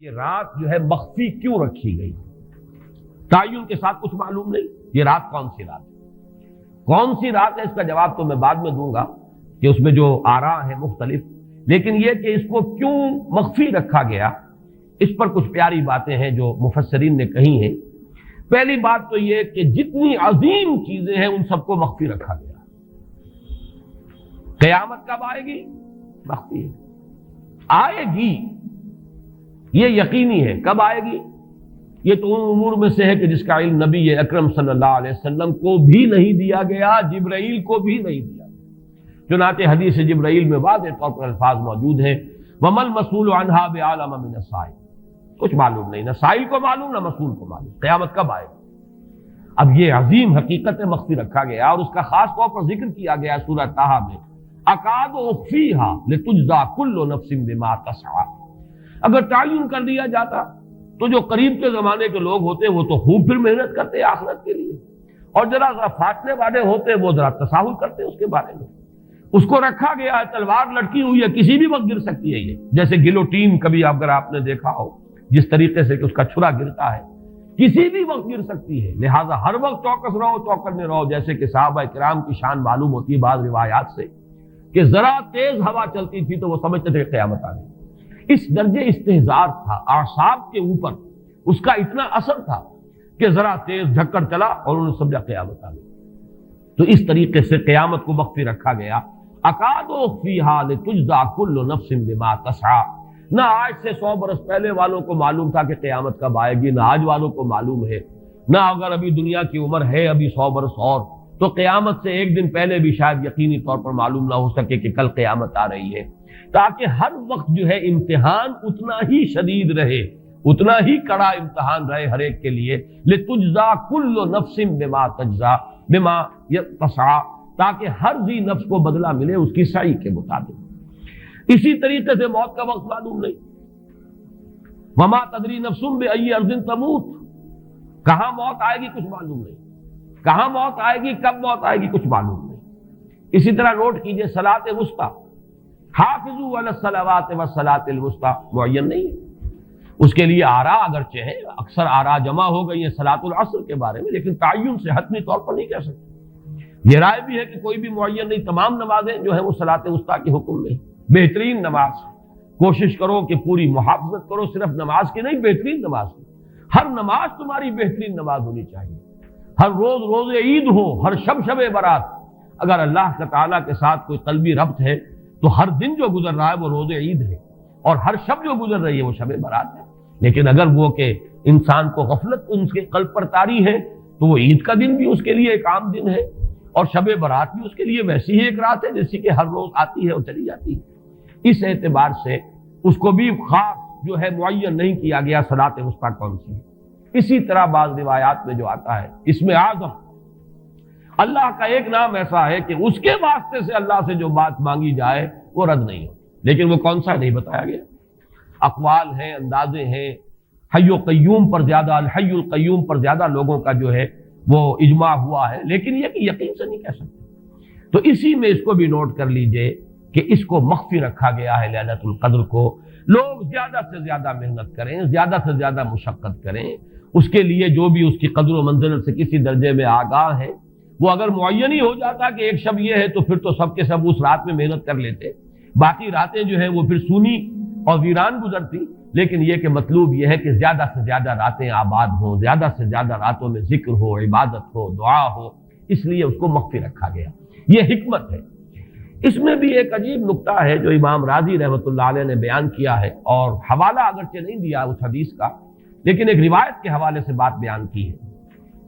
یہ رات جو ہے مخفی کیوں رکھی گئی؟ تعین کے ساتھ کچھ معلوم نہیں یہ رات کون سی رات ہے، کون سی رات ہے، اس کا جواب تو میں بعد میں دوں گا کہ اس میں جو آراء ہیں مختلف، لیکن یہ کہ اس کو کیوں مخفی رکھا گیا اس پر کچھ پیاری باتیں ہیں جو مفسرین نے کہی ہیں۔ پہلی بات تو یہ کہ جتنی عظیم چیزیں ہیں ان سب کو مخفی رکھا گیا۔ قیامت کب آئے گی؟ مخفی ہے، آئے گی یہ یقینی ہے۔ کب آئے گی؟ یہ تو ان امور میں سے ہے کہ جس کا علم نبی اکرم صلی اللہ علیہ وسلم کو بھی نہیں دیا گیا، جبرائیل کو بھی نہیں دیا گیا۔ چنانچہ حدیث جبرائیل میں واضح طور پر الفاظ موجود ہیں، وَمَا الْمَسْئُولُ عَنْهَا بِأَعْلَمَ مِنَ السَّائِلِ، کچھ معلوم نہیں، نہ سائل کو معلوم نہ مسئول کو معلوم قیامت کب آئے گی۔ اب یہ عظیم حقیقت مخفی رکھا گیا اور اس کا خاص طور پر ذکر کیا گیا سورہ طٰہٰ میں، اکاد اخفیھا لتجزی کل نفس بما تسعی۔ اگر تعین کر دیا جاتا تو جو قریب کے زمانے کے لوگ ہوتے وہ تو خوب پھر محنت کرتے آخرت کے لیے، اور ذرا فاٹنے والے ہوتے وہ ذرا تساہل کرتے اس کے بارے میں۔ اس کو رکھا گیا ہے، تلوار لٹکی ہوئی ہے، کسی بھی وقت گر سکتی ہے، یہ جیسے گلوٹین کبھی اگر آپ نے دیکھا ہو جس طریقے سے کہ اس کا چھرا گرتا ہے، کسی بھی وقت گر سکتی ہے، لہٰذا ہر وقت چوکس رہو، چوکنے رہو۔ جیسے کہ صحابہ کرام کی شان معلوم ہوتی ہے بعض روایات سے کہ ذرا تیز ہوا چلتی تھی تو وہ سمجھتے تھے کہ قیامت آ گئی۔ اس درجے استحضار تھا اعصاب کے اوپر، اس کا اتنا اثر تھا کہ ذرا تیز جھکڑ چلا اور انہوں نے سمجھا قیامت آ گئی۔ تو اس طریقے سے قیامت کو مخفی رکھا گیا۔ اکاد اخفیھا لتجزی کل نفس بما تسعی۔ نہ آج سے 100 برس پہلے والوں کو معلوم تھا کہ قیامت کب آئے گی، نہ آج والوں کو معلوم ہے، نہ اگر ابھی دنیا کی عمر ہے ابھی 100 برس اور تو قیامت سے ایک دن پہلے بھی شاید یقینی طور پر معلوم نہ ہو سکے کہ کل قیامت آ رہی ہے، تاکہ ہر وقت جو ہے امتحان اتنا ہی شدید رہے، اتنا ہی کڑا امتحان رہے ہر ایک کے لیے۔ لتجزی کل نفس بما تجزی بما تسعی، تاکہ ہر ذی نفس کو بدلہ ملے اس کی سعی کے مطابق۔ اسی طریقے سے موت کا وقت معلوم نہیں، وما تدری نفس بأی ارض تموت، کہاں موت آئے گی کچھ معلوم نہیں، کہاں موت آئے گی، کب موت آئے گی کچھ معلوم نہیں۔ اسی طرح نوٹ کیجئے صلاۃ وسطیٰ، حافظوا علی الصلوات والصلاۃ الوسطیٰ معین نہیں ہے، اس کے لیے آراء اگرچہ ہیں، اکثر آراء جمع ہو گئی ہیں صلاۃ العصر کے بارے میں، لیکن تعین سے حتمی طور پر نہیں کہہ سکتے۔ یہ رائے بھی ہے کہ کوئی بھی معین نہیں، تمام نمازیں جو ہیں وہ صلاۃ وسطیٰ کے حکم میں۔ بہترین نماز، کوشش کرو کہ پوری محافظت کرو، صرف نماز کی نہیں بہترین نماز کی، ہر نماز تمہاری بہترین نماز ہونی چاہیے، ہر روز روز عید ہو، ہر شب شب برات۔ اگر اللہ تعالیٰ کے ساتھ کوئی قلبی ربط ہے تو ہر دن جو گزر رہا ہے وہ روز عید ہے، اور ہر شب جو گزر رہی ہے وہ شب برات ہے۔ لیکن اگر وہ کہ انسان کو غفلت ان کے قلب پر طاری ہے تو وہ عید کا دن بھی اس کے لیے ایک عام دن ہے، اور شب برات بھی اس کے لیے ویسی ہی ایک رات ہے جیسی کہ ہر روز آتی ہے اور چلی جاتی ہے۔ اس اعتبار سے اس کو بھی خاص جو ہے معین نہیں کیا گیا صلاۃ وسطیٰ کون سی ہے۔ اسی طرح بعض روایات میں جو آتا ہے اسم اعظم، اللہ کا ایک نام ایسا ہے کہ اس کے واسطے سے اللہ سے جو بات مانگی جائے وہ رد نہیں ہوتی، لیکن وہ کون سا نہیں بتایا گیا۔ اقوال ہیں، اندازے ہیں، حی و قیوم پر زیادہ، الحی القیوم پر زیادہ لوگوں کا جو ہے وہ اجماع ہوا ہے، لیکن یہ کہ یقین سے نہیں کہہ سکتے۔ تو اسی میں اس کو بھی نوٹ کر لیجئے کہ اس کو مخفی رکھا گیا ہے لیلۃ القدر کو۔ لوگ زیادہ سے زیادہ محنت کریں، زیادہ سے زیادہ مشقت کریں، اس کے لیے جو بھی اس کی قدر و منزلت سے کسی درجے میں آگاہ ہے، وہ اگر معین ہی ہو جاتا کہ ایک شب یہ ہے تو پھر تو سب کے سب اس رات میں محنت کر لیتے، باقی راتیں جو ہیں وہ پھر سونی اور ویران گزرتی۔ لیکن یہ کہ مطلوب یہ ہے کہ زیادہ سے زیادہ راتیں آباد ہوں، زیادہ سے زیادہ راتوں میں ذکر ہو، عبادت ہو، دعا ہو، اس لیے اس کو مخفی رکھا گیا۔ یہ حکمت ہے۔ اس میں بھی ایک عجیب نکتہ ہے جو امام راضی رحمۃ اللہ علیہ نے بیان کیا ہے، اور حوالہ اگرچہ نہیں دیا اس حدیث کا، لیکن ایک روایت کے حوالے سے بات بیان کی ہے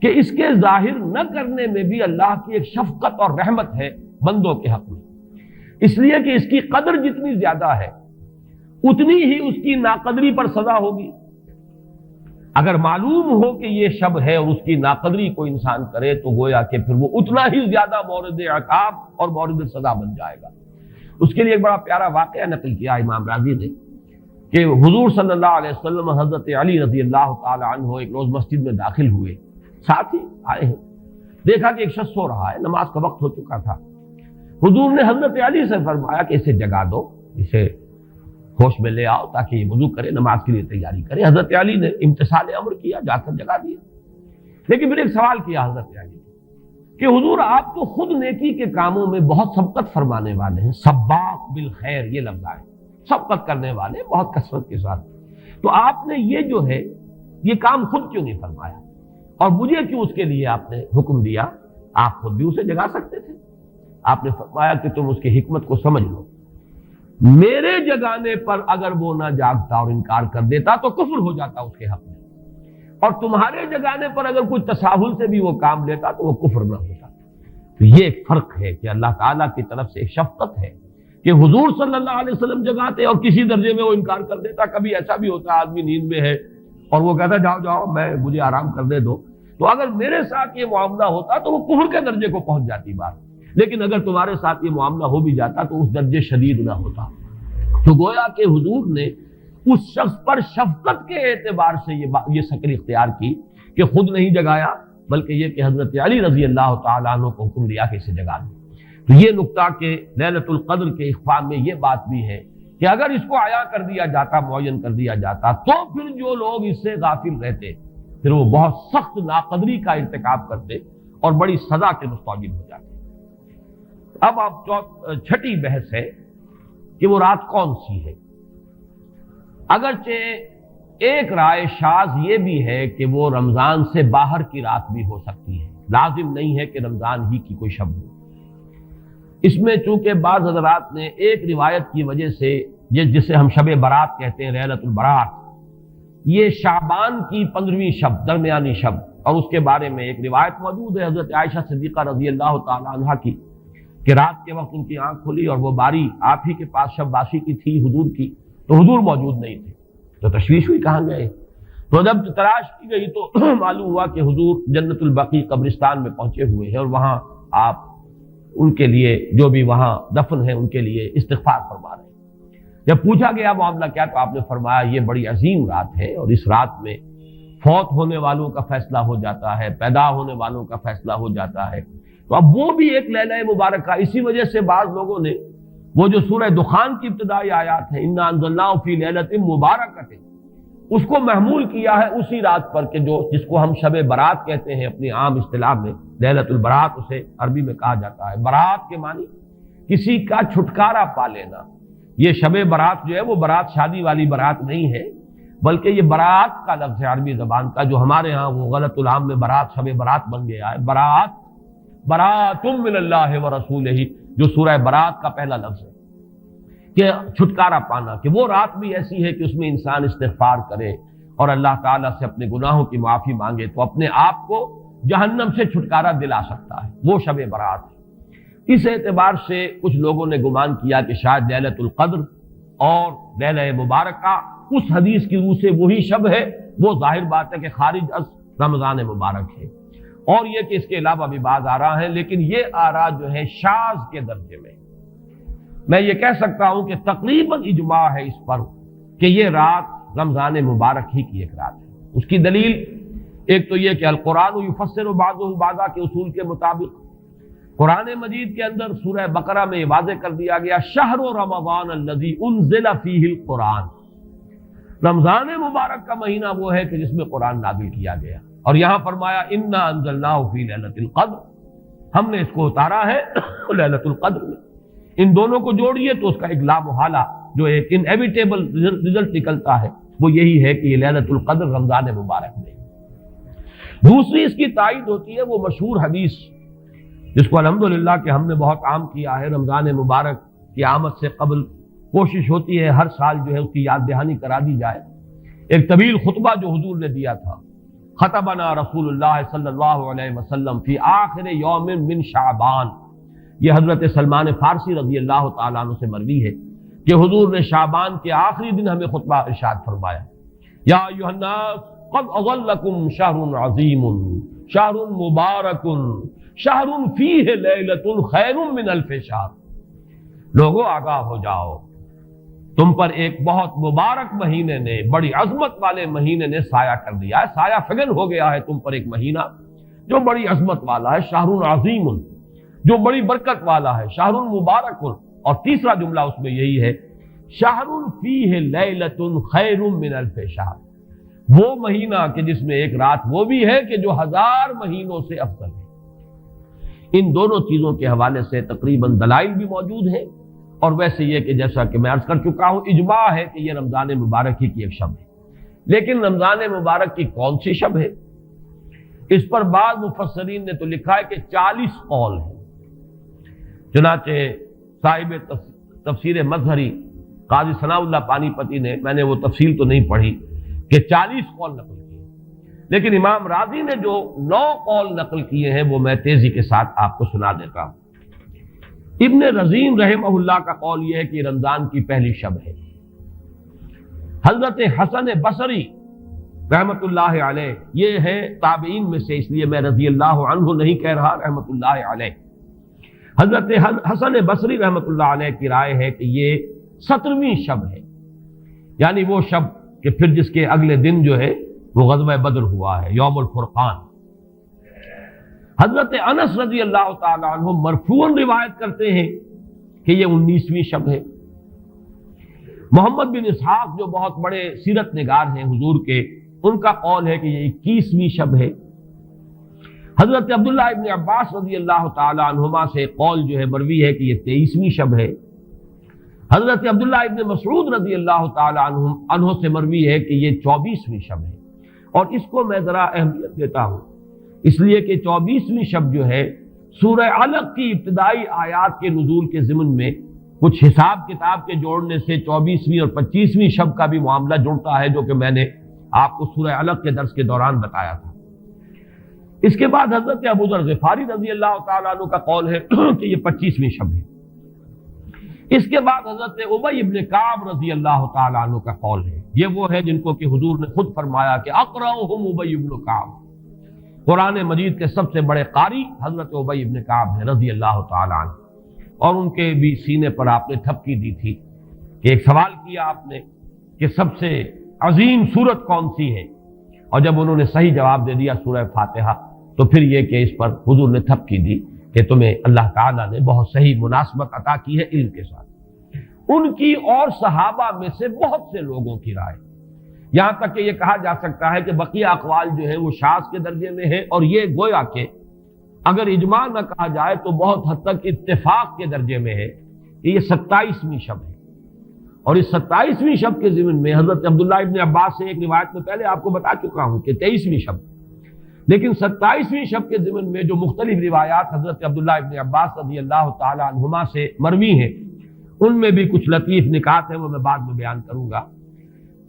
کہ اس کے ظاہر نہ کرنے میں بھی اللہ کی ایک شفقت اور رحمت ہے بندوں کے حق میں، اس لیے کہ اس کی قدر جتنی زیادہ ہے اتنی ہی اس کی ناقدری پر سزا ہوگی۔ اگر معلوم ہو کہ یہ شب ہے اور اس کی ناقدری کو انسان کرے تو گویا کہ پھر وہ اتنا ہی زیادہ مورد عقاب اور مورد سزا بن جائے گا۔ اس کے لیے ایک بڑا پیارا واقعہ نقل کیا امام راضی نے کہ حضور صلی اللہ علیہ وسلم حضرت علی رضی اللہ تعالی عنہ ایک روز مسجد میں داخل ہوئے، ساتھ ہی آئے ہیں، دیکھا کہ ایک شخص سو رہا ہے، نماز کا وقت ہو چکا تھا۔ حضور نے حضرت علی سے فرمایا کہ اسے جگا دو، اسے ہوش میں لے آؤ تاکہ یہ وضو کرے، نماز کے لیے تیاری کرے۔ حضرت علی نے امتثال امر کیا، جا کر جگا دیا۔ لیکن پھر ایک سوال کیا حضرت علی کہ حضور آپ تو خود نیکی کے کاموں میں بہت سبقت فرمانے والے ہیں، سباق بالخیر یہ لفظ آئے، سبقت کرنے والے بہت کثرت کے ساتھ، تو آپ نے یہ جو ہے یہ کام خود کیوں نہیں فرمایا اور مجھے کیوں اس کے لیے آپ نے حکم دیا؟ آپ خود بھی اسے جگا سکتے تھے۔ آپ نے فرمایا کہ تم اس کی حکمت کو سمجھ لو، میرے جگانے پر اگر وہ نہ جاگتا اور انکار کر دیتا تو کفر ہو جاتا اس کے حق میں، اور تمہارے جگانے پر اگر کوئی تساہل سے بھی وہ کام لیتا تو وہ کفر نہ ہوتا۔ تو یہ ایک فرق ہے کہ اللہ تعالیٰ کی طرف سے ایک شفقت ہے کہ حضور صلی اللہ علیہ وسلم جگاتے اور کسی درجے میں وہ انکار کر دیتا۔ کبھی ایسا بھی ہوتا آدمی نیند میں ہے اور وہ کہتا جاؤ جاؤ مجھے آرام کرنے دو، تو اگر میرے ساتھ یہ معاملہ ہوتا تو وہ کفر کے درجے کو پہنچ جاتی بات، لیکن اگر تمہارے ساتھ یہ معاملہ ہو بھی جاتا تو اس درجے شدید نہ ہوتا۔ تو گویا کہ حضور نے اس شخص پر شفقت کے اعتبار سے یہ شکل اختیار کی کہ خود نہیں جگایا، بلکہ یہ کہ حضرت علی رضی اللہ تعالیٰ عنہ کو حکم دیا کہ اسے جگا دیں۔ تو یہ نقطہ کہ لیلۃ القدر کے اخفاء میں یہ بات بھی ہے کہ اگر اس کو عیاں کر دیا جاتا، معین کر دیا جاتا، تو پھر جو لوگ اس سے غافل رہتے پھر وہ بہت سخت ناقدری کا ارتکاب کرتے اور بڑی سزا کے مستوجب ہو جاتے۔ اب چھٹی بحث ہے کہ وہ رات کون سی ہے۔ اگرچہ ایک رائے شاذ یہ بھی ہے کہ وہ رمضان سے باہر کی رات بھی ہو سکتی ہے، لازم نہیں ہے کہ رمضان ہی کی کوئی شب ہو۔ اس میں چونکہ بعض حضرات نے ایک روایت کی وجہ سے جسے ہم شب برات کہتے ہیں، لیلۃ البرات، یہ شعبان کی 15ویں شب، درمیانی شب، اور اس کے بارے میں ایک روایت موجود ہے حضرت عائشہ صدیقہ رضی اللہ تعالی عنہا کی کہ رات کے وقت ان کی آنکھ کھلی اور وہ باری آپ ہی کے پاس شب باسی کی تھی حضور کی، تو حضور موجود نہیں تھے، تو تشویش ہوئی کہاں گئے۔ تو جب تلاش کی گئی تو معلوم ہوا کہ حضور جنت البقیع قبرستان میں پہنچے ہوئے ہیں اور وہاں آپ ان کے لیے جو بھی وہاں دفن ہے ان کے لیے استغفار فرما رہے ہیں۔ جب پوچھا گیا معاملہ کیا، تو آپ نے فرمایا یہ بڑی عظیم رات ہے اور اس رات میں فوت ہونے والوں کا فیصلہ ہو جاتا ہے، پیدا ہونے والوں کا فیصلہ ہو جاتا ہے۔ تو اب وہ بھی ایک لیلہ مبارکہ، اسی وجہ سے بعض لوگوں نے وہ جو سورہ دخان کی ابتدائی آیات ہیں انا انزلناہ فی لیلۃ مبارکۃ، اس کو محمول کیا ہے اسی رات پر کہ جس کو ہم شب برات کہتے ہیں اپنی عام اصطلاح میں، لیلۃ البرات اسے عربی میں کہا جاتا ہے۔ برات کے معنی کسی کا چھٹکارا پا لینا۔ یہ شب برات جو ہے وہ برات شادی والی برات نہیں ہے، بلکہ یہ برات کا لفظ ہے عربی زبان کا، جو ہمارے ہاں وہ غلط العام میں برات شب برات بن گیا ہے۔ برات، برات من اللہ ورسولہ، جو سورہ برات کا پہلا لفظ ہے کہ چھٹکارا پانا، کہ وہ رات بھی ایسی ہے کہ اس میں انسان استغفار کرے اور اللہ تعالیٰ سے اپنے گناہوں کی معافی مانگے تو اپنے آپ کو جہنم سے چھٹکارا دلا سکتا ہے، وہ شب برات ہے۔ اس اعتبار سے کچھ لوگوں نے گمان کیا کہ شاید لیلۃ القدر اور لیلہ مبارکہ اس حدیث کی روح سے وہی شب ہے، وہ ظاہر بات ہے کہ خارج از رمضان مبارک ہے، اور یہ کہ اس کے علاوہ بھی بعض آراء ہیں، لیکن یہ آراء جو ہے شاذ کے درجے میں۔ میں یہ کہہ سکتا ہوں کہ تقریباً اجماع ہے اس پر کہ یہ رات رمضان مبارک ہی کی ایک رات ہے۔ اس کی دلیل ایک تو یہ کہ القرآن یفسر بعضہ بعضا کے اصول کے مطابق قرآن مجید کے اندر سورہ بقرہ میں یہ واضح کر دیا گیا شہر رمضان الذی انزل فیہ القرآن، رمضان مبارک کا مہینہ وہ ہے کہ جس میں قرآن نازل کیا گیا، اور یہاں فرمایا انا انزلناہ فی لیلۃ القدر، ہم نے اس کو اتارا ہے لیلۃ القدر میں۔ ان دونوں کو جوڑیے تو اس کا ایک لا محالہ جو ایک انیویٹیبل رزلٹ نکلتا ہے وہ یہی ہے کہ یہ لیلۃ القدر رمضان مبارک میں۔ دوسری اس کی تائید ہوتی ہے وہ مشہور حدیث جس کو الحمدللہ کہ ہم نے بہت عام کیا ہے، رمضان مبارک کی آمد سے قبل کوشش ہوتی ہے ہر سال جو ہے اس کی یاد دہانی کرا دی جائے۔ ایک طویل خطبہ جو حضور نے دیا تھا، خطبنا رسول اللہ صلی اللہ علیہ وسلم فی آخر یوم من شعبان، یہ حضرت سلمان فارسی رضی اللہ تعالیٰ عنہ سے مروی ہے کہ حضور نے شعبان کے آخری دن ہمیں خطبہ ارشاد فرمایا، یا ایھا الناس قد اظلکم شہر عظیم شہر مبارک شہر فیہ لیلۃ خیر من الف شہر، لوگوں آگاہ ہو جاؤ، تم پر ایک بہت مبارک مہینے نے، بڑی عظمت والے مہینے نے سایہ کر دیا ہے، سایہ فگن ہو گیا ہے تم پر ایک مہینہ جو بڑی عظمت والا ہے، شہر عظیم جو بڑی برکت والا ہے، شہر مبارک، اور تیسرا جملہ اس میں یہی ہے شہر فیہ لیلۃ خیر من الف شہر، وہ مہینہ کہ جس میں ایک رات وہ بھی ہے کہ جو 1000 مہینوں سے افضل ہے۔ ان دونوں چیزوں کے حوالے سے تقریباً دلائل بھی موجود ہیں، اور ویسے یہ کہ جیسا کہ میں عرض کر چکا ہوں اجماع ہے کہ یہ رمضان مبارک ہی کی ایک شب ہے۔ لیکن رمضان مبارک کی کون سی شب ہے، اس پر بعض مفسرین نے تو لکھا ہے کہ 40 قول ہیں۔ چنانچہ صاحب تفسیر مظہری قاضی ثناء اللہ پانی پتی نے، میں نے وہ تفصیل تو نہیں پڑھی، کہ 40 قول نقل کیے، لیکن امام راضی نے جو 9 قول نقل کیے ہیں وہ میں تیزی کے ساتھ آپ کو سنا دیتا ہوں۔ ابن رزین رحمہ اللہ کا قول یہ ہے کہ رمضان کی پہلی شب ہے۔ حضرت حسن بصری رحمت اللہ علیہ، یہ ہے تابعین میں سے، اس لیے میں رضی اللہ عنہ نہیں کہہ رہا، رحمت اللہ علیہ۔ حضرت حسن بصری رحمت اللہ علیہ کی رائے ہے کہ یہ 17ویں شب ہے، یعنی وہ شب کہ پھر جس کے اگلے دن جو ہے وہ غزوہ بدر ہوا ہے، یوم الفرقان۔ حضرت انس رضی اللہ تعالی عنہ مرفوعاً روایت کرتے ہیں کہ یہ 19ویں شب ہے۔ محمد بن اسحاق جو بہت بڑے سیرت نگار ہیں حضور کے، ان کا قول ہے کہ یہ 21ویں شب ہے۔ حضرت عبداللہ ابن عباس رضی اللہ تعالی عنہما سے قول جو ہے مروی ہے کہ یہ 23ویں شب ہے۔ حضرت عبداللہ ابن مسعود رضی اللہ تعالی عنہ سے مروی ہے کہ یہ 24ویں شب ہے، اور اس کو میں ذرا اہمیت دیتا ہوں اس لیے کہ 24ویں شب جو ہے سورہ علق کی ابتدائی آیات کے نزول کے ضمن میں کچھ حساب کتاب کے جوڑنے سے 24ویں اور 25ویں شب کا بھی معاملہ جڑتا ہے، جو کہ میں نے آپ کو سورہ علق کے درس کے دوران بتایا تھا۔ اس کے بعد حضرت ابو ذر غفاری رضی اللہ تعالیٰ عنہ کا قول ہے کہ یہ 25ویں شب ہے۔ اس کے بعد حضرت ابی ابن کعب رضی اللہ تعالیٰ عنہ کا قول ہے، یہ وہ ہے جن کو کہ حضور نے خود فرمایا کہ اقرأہم ابی ابن کعب، قرآن مجید کے سب سے بڑے قاری حضرت ابی ابن کعب ہیں رضی اللہ تعالیٰ عنہ، اور ان کے بھی سینے پر آپ نے تھپکی دی تھی کہ ایک سوال کیا آپ نے کہ سب سے عظیم سورت کون سی ہے، اور جب انہوں نے صحیح جواب دے دیا سورہ فاتحہ، تو پھر یہ کہ اس پر حضور نے تھپکی دی کہ تمہیں اللہ تعالیٰ نے بہت صحیح مناسبت عطا کی ہے علم کے ساتھ۔ ان کی اور صحابہ میں سے بہت سے لوگوں کی رائے، یہاں تک کہ یہ کہا جا سکتا ہے کہ بقیہ اقوال جو ہیں وہ شاذ کے درجے میں ہیں، اور یہ گویا کہ اگر اجماع نہ کہا جائے تو بہت حد تک اتفاق کے درجے میں ہے کہ یہ 27ویں شب ہے۔ اور اس 27ویں شب کے ضمن میں حضرت عبداللہ ابن عباس سے ایک روایت میں پہلے آپ کو بتا چکا ہوں کہ 23ویں شب، لیکن 27ویں شب کے ضمن میں جو مختلف روایات حضرت عبداللہ ابن عباس رضی اللہ تعالی عنہما سے مروی ہیں، ان میں بھی کچھ لطیف نکات ہیں، وہ میں بعد میں بیان کروں گا۔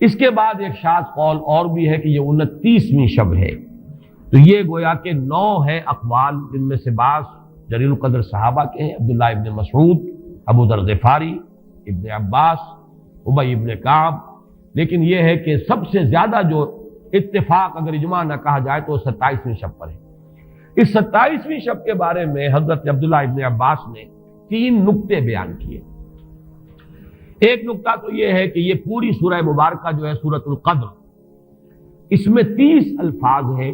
اس کے بعد ایک شاذ قول اور بھی ہے کہ یہ 29ویں شب ہے۔ تو یہ گویا کہ 9 ہے اقوال، جن میں سے بعض جلیل القدر صحابہ کے ہیں، عبداللہ ابن مسعود، ابو ذر غفاری، ابن عباس، ابی ابن کعب، لیکن یہ ہے کہ سب سے زیادہ جو اتفاق اگر اجماع نہ کہا جائے تو 27ویں شب پر ہے۔ اس 27ویں شب کے بارے میں حضرت عبداللہ ابن عباس نے 3 نکتے بیان کیے۔ ایک نکتہ تو یہ ہے کہ یہ پوری سورہ مبارکہ جو ہے سورۃ القدر، اس میں 30 الفاظ ہیں،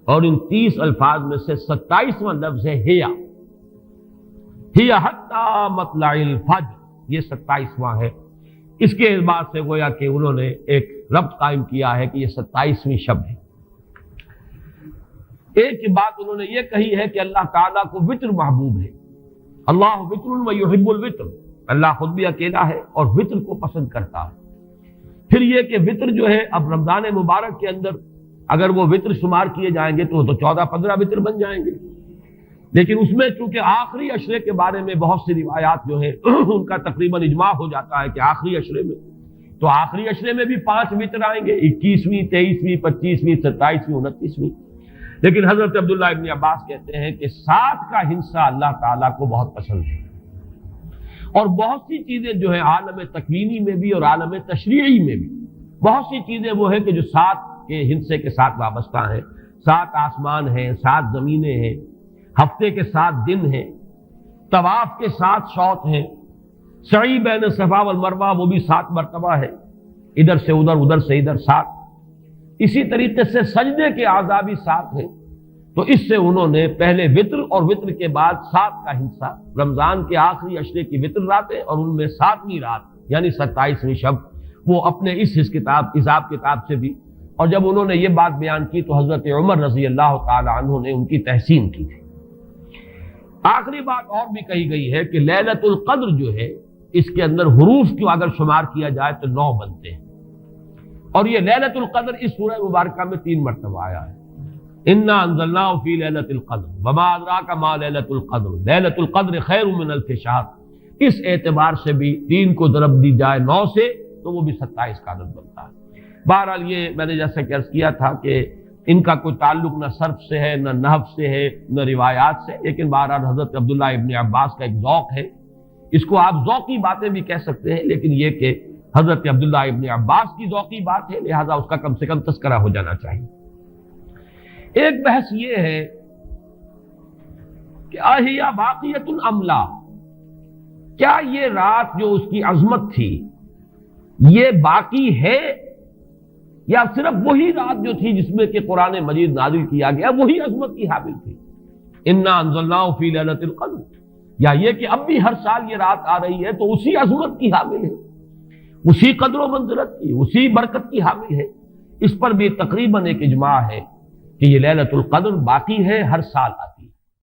اور ان 30 الفاظ میں سے 27واں لفظ ہے ہیا حتی مطلع الفجر، یہ 27واں ہے۔ اس کے اعتبار سے گویا کہ انہوں نے ایک ربط قائم کیا ہے کہ یہ 27ویں شب ہے۔ ایک بات انہوں نے یہ کہی ہے کہ اللہ تعالیٰ کو وطر محبوب ہے، اللہ وطر و یحب الوطر، اللہ خود بھی اکیلا ہے اور وطر کو پسند کرتا ہے۔ پھر یہ کہ وطر جو ہے اب رمضان مبارک کے اندر اگر وہ وطر شمار کیے جائیں گے تو 14-15 وطر بن جائیں گے، لیکن اس میں چونکہ آخری عشرے کے بارے میں بہت سی روایات جو ہیں ان کا تقریباً اجماع ہو جاتا ہے کہ آخری عشرے میں، تو آخری عشرے میں بھی 5 وطر آئیں گے، 21ویں، 23ویں، 25ویں، 27ویں، 29ویں۔ لیکن حضرت عبداللہ ابن عباس کہتے ہیں کہ 7 کا ہندسہ اللہ تعالیٰ کو بہت پسند ہے، اور بہت سی چیزیں جو ہیں عالم تکوینی میں بھی اور عالم تشریعی میں بھی بہت سی چیزیں وہ ہیں کہ جو 7 کے ہندسے کے ساتھ وابستہ ہیں۔ 7 آسمان ہیں، 7 زمینیں ہیں، ہفتے کے 7 دن ہیں، طواف کے 7 شوط ہیں، سعی بین صفا والمروہ وہ بھی 7 مرتبہ ہے، ادھر سے ادھر، ادھر سے ادھر 7۔ اسی طریقے سے سجدے کے اعضاء بھی 7 ہیں، تو اس سے انہوں نے پہلے وطر اور وطر کے بعد 7 کا ہندسہ، رمضان کے آخری عشرے کی وطر راتیں اور ان میں 7ویں رات یعنی 27ویں شب، وہ اپنے اس حساب کتاب سے بھی. اور جب انہوں نے یہ بات بیان کی تو حضرت عمر رضی اللہ تعالی عنہ نے ان کی تحسین کی تھی. آخری بات اور بھی کہی گئی ہے کہ لیلۃ القدر جو ہے اس کے اندر حروف کو اگر شمار کیا جائے تو 9 بنتے ہیں، اور یہ لیلۃ القدر اس سورہ مبارکہ میں 3 مرتبہ آیا ہے. انا انزلناہ فی لیلۃ القدر وما ادراک ما لیلۃ القدر لیلۃ القدر خیر من الف شہر. اس اعتبار سے بھی 3 کو ضرب دی جائے 9 سے تو وہ بھی 27 کا عدد بنتا ہے. بہرحال یہ میں نے جیسا کہ عرض کیا تھا کہ ان کا کوئی تعلق نہ صرف سے ہے، نہ نحو سے ہے، نہ روایات سے، لیکن بہرحال حضرت عبداللہ ابن عباس کا ایک ذوق ہے. اس کو آپ ذوقی باتیں بھی کہہ سکتے ہیں، لیکن یہ کہ حضرت عبداللہ ابن عباس کی ذوقی بات ہے، لہذا اس کا کم سے کم تذکرہ ہو جانا چاہیے. ایک بحث یہ ہے کہ اہی باقیۃ ام لا، کیا یہ رات جو اس کی عظمت تھی یہ باقی ہے، یا صرف وہی رات جو تھی جس میں کہ قرآن مجید نازل کیا گیا وہی عظمت کی حامل تھی. انا انزلناہ فی لیلۃ القدر، یا یہ کہ اب بھی ہر سال یہ رات آ رہی ہے تو اسی عظمت کی حامل ہے، اسی قدر و منزلت کی، اسی برکت کی حامل ہے. اس پر بھی تقریباً ایک اجماع ہے کہ یہ لیلۃ القدر باقی ہے، ہر سال آتی ہے.